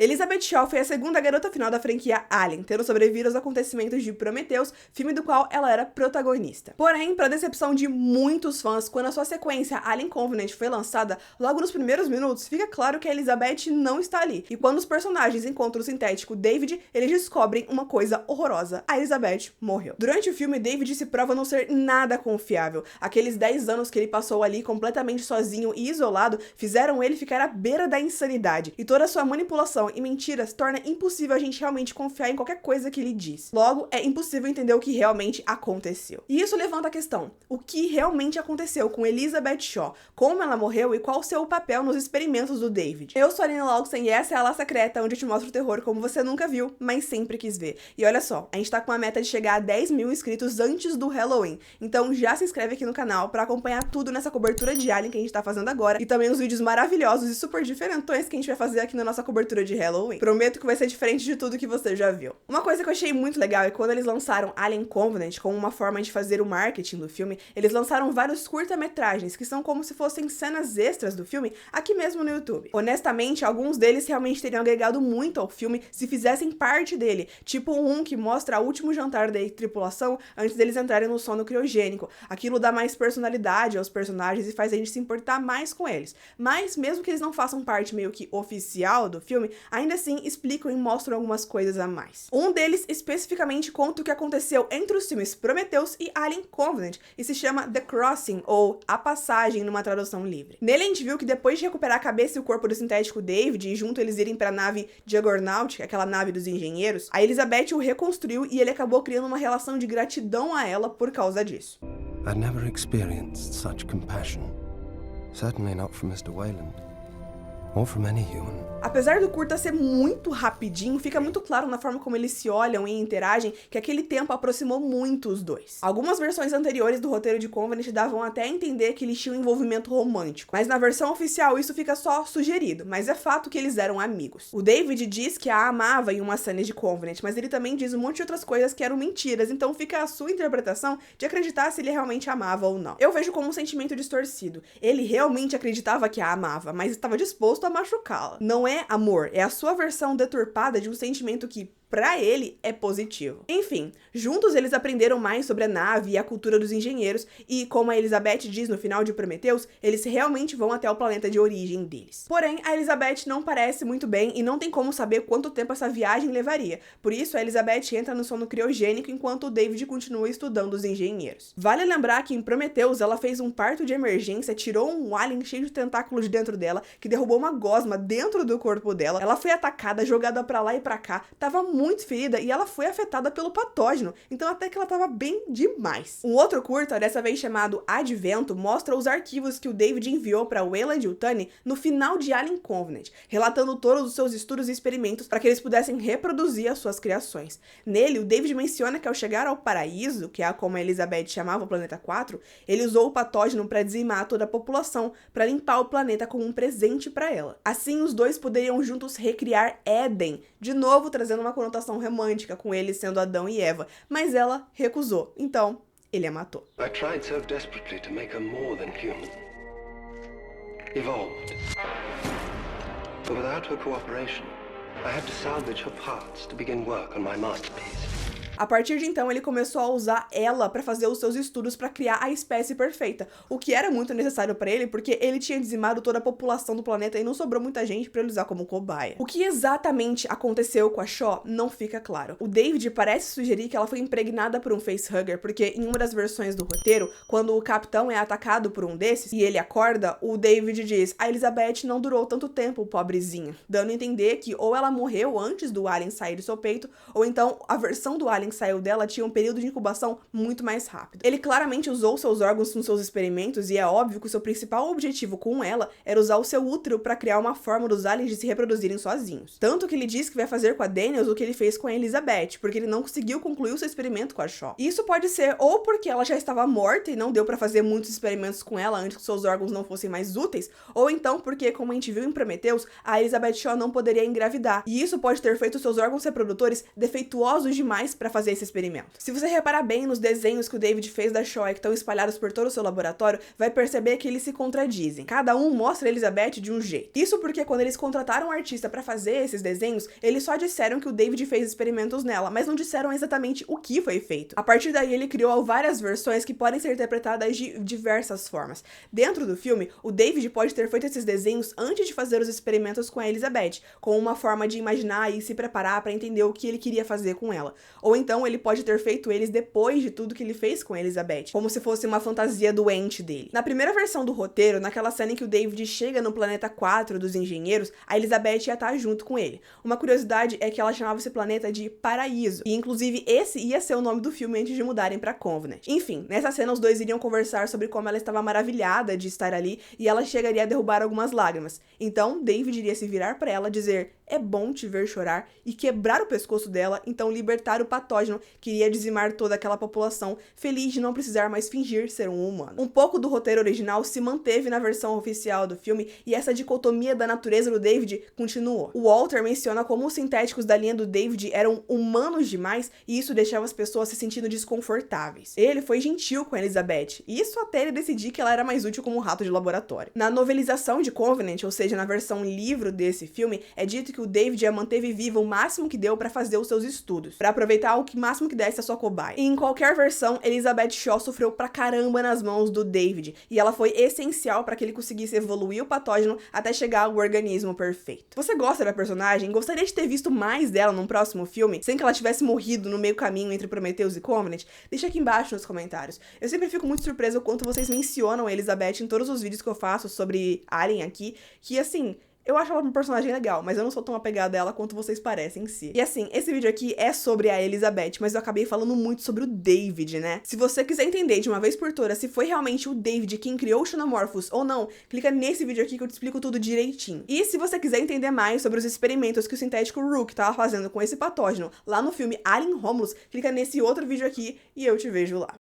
Elizabeth Shaw foi a segunda garota final da franquia Alien, tendo sobrevivido aos acontecimentos de Prometheus, filme do qual ela era protagonista. Porém, para decepção de muitos fãs, quando a sua sequência Alien Covenant foi lançada, logo nos primeiros minutos, fica claro que a Elizabeth não está ali. E quando os personagens encontram o sintético David, eles descobrem uma coisa horrorosa: a Elizabeth morreu. Durante o filme, David se prova não ser nada confiável. Aqueles 10 anos que ele passou ali completamente sozinho e isolado fizeram ele ficar à beira da insanidade. E toda a sua manipulação e mentiras torna impossível a gente realmente confiar em qualquer coisa que ele diz. Logo, é impossível entender o que realmente aconteceu. E isso levanta a questão: o que realmente aconteceu com Elizabeth Shaw? Como ela morreu e qual o seu papel nos experimentos do David? Eu sou a Aline Lawson e essa é a La Secreta, onde eu te mostro o terror como você nunca viu, mas sempre quis ver. E olha só, a gente tá com a meta de chegar a 10 mil inscritos antes do Halloween. Então já se inscreve aqui no canal pra acompanhar tudo nessa cobertura de Alien que a gente tá fazendo agora, e também os vídeos maravilhosos e super diferentões que a gente vai fazer aqui na nossa cobertura de Halloween. Prometo que vai ser diferente de tudo que você já viu. Uma coisa que eu achei muito legal é quando eles lançaram Alien Covenant como uma forma de fazer o marketing do filme, eles lançaram vários curta-metragens que são como se fossem cenas extras do filme aqui mesmo no YouTube. Honestamente, alguns deles realmente teriam agregado muito ao filme se fizessem parte dele, tipo um que mostra o último jantar da tripulação antes deles entrarem no sono criogênico. Aquilo dá mais personalidade aos personagens e faz a gente se importar mais com eles. Mas mesmo que eles não façam parte meio que oficial do filme, ainda assim explicam e mostram algumas coisas a mais. Um deles especificamente conta o que aconteceu entre os filmes Prometheus e Alien Covenant e se chama The Crossing, ou A Passagem numa tradução livre. Nele a gente viu que depois de recuperar a cabeça e o corpo do sintético David e junto eles irem para a nave Juggernaut, aquela nave dos engenheiros, a Elizabeth o reconstruiu e ele acabou criando uma relação de gratidão a ela por causa disso. I'd never experienced such compassion. Certainly not from Mr. Wayland, or from any human. Apesar do curta ser muito rapidinho, fica muito claro na forma como eles se olham e interagem que aquele tempo aproximou muito os dois. Algumas versões anteriores do roteiro de Covenant davam até a entender que eles tinham um envolvimento romântico, mas na versão oficial isso fica só sugerido, mas é fato que eles eram amigos. O David diz que a amava em uma cena de Covenant, mas ele também diz um monte de outras coisas que eram mentiras, então fica a sua interpretação de acreditar se ele realmente amava ou não. Eu vejo como um sentimento distorcido. Ele realmente acreditava que a amava, mas estava disposto a machucá-la. Não é amor, é a sua versão deturpada de um sentimento que, pra ele, é positivo. Enfim, juntos eles aprenderam mais sobre a nave e a cultura dos engenheiros e, como a Elizabeth diz no final de Prometheus, eles realmente vão até o planeta de origem deles. Porém, a Elizabeth não parece muito bem e não tem como saber quanto tempo essa viagem levaria. Por isso, a Elizabeth entra no sono criogênico enquanto o David continua estudando os engenheiros. Vale lembrar que em Prometheus ela fez um parto de emergência, tirou um alien cheio de tentáculos de dentro dela, que derrubou uma gosma dentro do corpo dela. Ela foi atacada, jogada pra lá e pra cá, tava muito ferida e ela foi afetada pelo patógeno, então até que ela tava bem demais. Um outro curta, dessa vez chamado Advento, mostra os arquivos que o David enviou para Weyland Yutani no final de Alien Covenant, relatando todos os seus estudos e experimentos para que eles pudessem reproduzir as suas criações. Nele, o David menciona que ao chegar ao paraíso, que é como a Elizabeth chamava o planeta 4, ele usou o patógeno para dizimar toda a população, para limpar o planeta como um presente para ela. Assim, os dois poderiam juntos recriar Éden, de novo trazendo uma conotação romântica com eles sendo Adão e Eva, mas ela recusou, então ele a matou. I tried so desperately to make her more than human. Evolved. But without her cooperation, I had to salvage her parts to begin work on my masterpiece. A partir de então, ele começou a usar ela para fazer os seus estudos para criar a espécie perfeita, o que era muito necessário para ele, porque ele tinha dizimado toda a população do planeta e não sobrou muita gente para ele usar como cobaia. O que exatamente aconteceu com a Shaw não fica claro. O David parece sugerir que ela foi impregnada por um facehugger, porque em uma das versões do roteiro, quando o capitão é atacado por um desses e ele acorda, o David diz: a Elizabeth não durou tanto tempo, pobrezinha, dando a entender que ou ela morreu antes do alien sair do seu peito, ou então a versão do alien que saiu dela tinha um período de incubação muito mais rápido. Ele claramente usou seus órgãos nos seus experimentos e é óbvio que o seu principal objetivo com ela era usar o seu útero para criar uma forma dos aliens de se reproduzirem sozinhos. Tanto que ele diz que vai fazer com a Daniels o que ele fez com a Elizabeth, porque ele não conseguiu concluir o seu experimento com a Shaw. Isso pode ser ou porque ela já estava morta e não deu para fazer muitos experimentos com ela antes que seus órgãos não fossem mais úteis, ou então porque, como a gente viu em Prometheus, a Elizabeth Shaw não poderia engravidar, e isso pode ter feito seus órgãos reprodutores defeituosos demais para fazer fazer esse experimento. Se você reparar bem nos desenhos que o David fez da Shaw e que estão espalhados por todo o seu laboratório, vai perceber que eles se contradizem. Cada um mostra a Elizabeth de um jeito. Isso porque quando eles contrataram um artista para fazer esses desenhos, eles só disseram que o David fez experimentos nela, mas não disseram exatamente o que foi feito. A partir daí, ele criou várias versões que podem ser interpretadas de diversas formas. Dentro do filme, o David pode ter feito esses desenhos antes de fazer os experimentos com a Elizabeth, com uma forma de imaginar e se preparar para entender o que ele queria fazer com ela. Ou então, ele pode ter feito eles depois de tudo que ele fez com a Elizabeth, como se fosse uma fantasia doente dele. Na primeira versão do roteiro, naquela cena em que o David chega no planeta 4 dos engenheiros, a Elizabeth ia estar junto com ele. Uma curiosidade é que ela chamava esse planeta de Paraíso, e inclusive esse ia ser o nome do filme antes de mudarem pra Covenant. Enfim, nessa cena os dois iriam conversar sobre como ela estava maravilhada de estar ali, e ela chegaria a derrubar algumas lágrimas. Então, David iria se virar pra ela, dizer: "É bom te ver chorar", e quebrar o pescoço dela, então libertar o patógeno que iria dizimar toda aquela população, feliz de não precisar mais fingir ser um humano. Um pouco do roteiro original se manteve na versão oficial do filme, e essa dicotomia da natureza do David continuou. O Walter menciona como os sintéticos da linha do David eram humanos demais, e isso deixava as pessoas se sentindo desconfortáveis. Ele foi gentil com a Elizabeth, e isso até ele decidir que ela era mais útil como um rato de laboratório. Na novelização de Covenant, ou seja, na versão livro desse filme, é dito que o David a manteve viva o máximo que deu para fazer os seus estudos, para aproveitar o que máximo que desse a sua cobaia. E em qualquer versão, Elizabeth Shaw sofreu pra caramba nas mãos do David, e ela foi essencial para que ele conseguisse evoluir o patógeno até chegar ao organismo perfeito. Você gosta da personagem? Gostaria de ter visto mais dela num próximo filme, sem que ela tivesse morrido no meio caminho entre Prometheus e Covenant? Deixa aqui embaixo nos comentários. Eu sempre fico muito surpresa o quanto vocês mencionam a Elizabeth em todos os vídeos que eu faço sobre Alien aqui, que assim, eu acho ela uma personagem legal, mas eu não sou tão apegada a ela quanto vocês parecem em si. E assim, esse vídeo aqui é sobre a Elizabeth, mas eu acabei falando muito sobre o David, né? Se você quiser entender de uma vez por todas se foi realmente o David quem criou o Xenomorphos ou não, clica nesse vídeo aqui que eu te explico tudo direitinho. E se você quiser entender mais sobre os experimentos que o sintético Rook tava fazendo com esse patógeno lá no filme Alien Romulus, clica nesse outro vídeo aqui e eu te vejo lá.